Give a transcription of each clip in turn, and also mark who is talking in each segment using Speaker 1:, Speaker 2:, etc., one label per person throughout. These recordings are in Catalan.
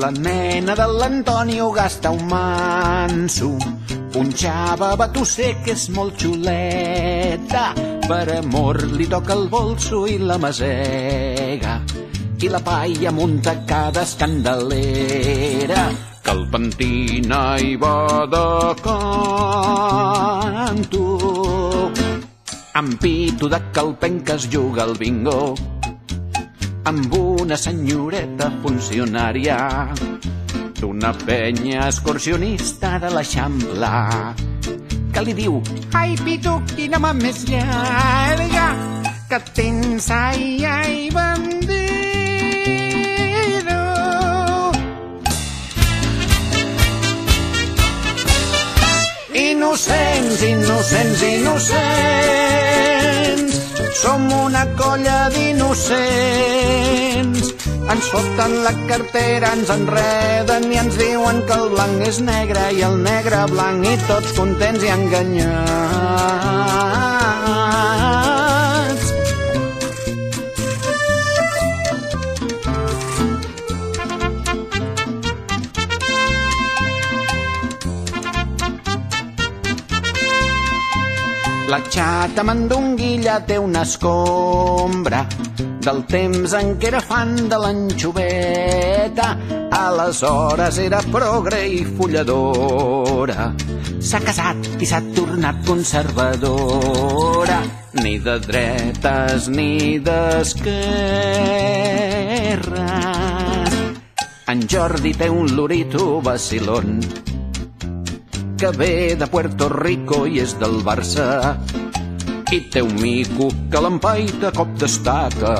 Speaker 1: La nena de l'Antonio gasta un manso, punxava batusser que és molt xuleta. Per amor li toca el bolso i la masega, i la paia munta cada escandelera, que el pentina hi va de canto. Amb pito de calpen que es juga al bingo, amb una senyoreta funcionària d'una penya excursionista de l'Eixample, que li diu: ai, Pitu, quina mà més llarga que tens, ai, ai, bandido. Innocents, innocents, innocents, som una colla d'innocents. Ens foten la cartera, ens enreden i ens diuen que el blanc és negre i el negre blanc, i tots contents i enganyats. La xata mandonguilla té una escombra del temps en què era fan de l'anxoveta. Aleshores era progre i folladora. S'ha casat i s'ha tornat conservadora. Ni de dretes ni d'esquerres. En Jordi té un lorito vacilón que ve de Puerto Rico i és del Barça, i té un mico que l'empaita a cop d'estaca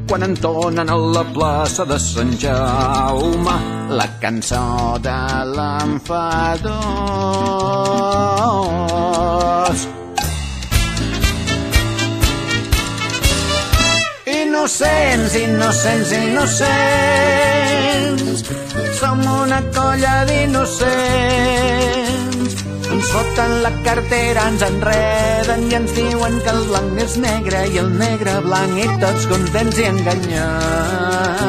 Speaker 1: quan entonen a la plaça de Sant Jaume la cançó de l'enfadós. Innocents, innocents, innocents, som una colla d'innocents. Ens foten la cartera, ens enreden i ens diuen que el blanc és negre i el negre blanc, i tots contents i enganyats.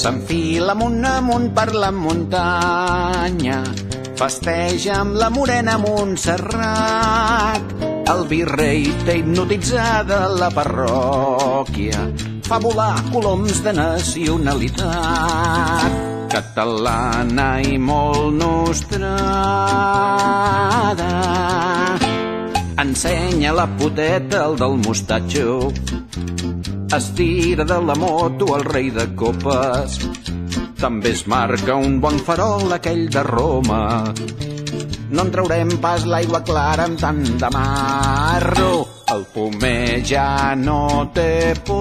Speaker 1: S'enfila amunt per la muntanya, festeja amb la morena Montserrat. El virrei té hipnotitzada la parròquia, fa volar coloms de nacionalitat catalana i molt nostrada. Ensenya la puteta el del mostatxo, estira de la moto el rei de copes, també es marca un bon farol aquell de Roma. No en traurem pas l'aigua clara amb tant de marro, el pomer ja no té pomes.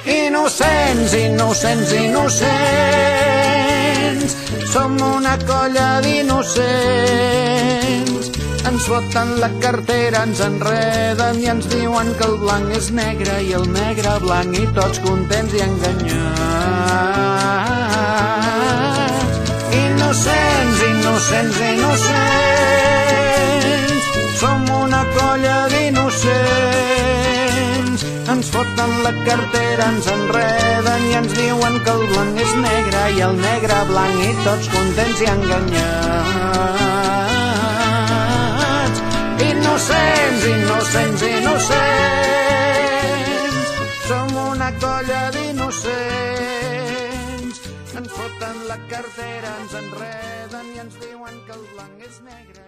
Speaker 1: Innocents, innocents, innocents, som una colla d'innocents. Ens foten la cartera, ens enreden i ens diuen que el blanc és negre i el negre blanc, i tots contents i enganyats. Innocents, innocents, innocents, som una colla d'innocents. Ens foten la cartera, ens enreden i ens diuen que el blanc és negre i el negre blanc, i tots contents i enganyats. Innocents, innocents, innocents, som una colla d'innocents. Ens foten la cartera, ens enreden i ens diuen que el blanc és negre.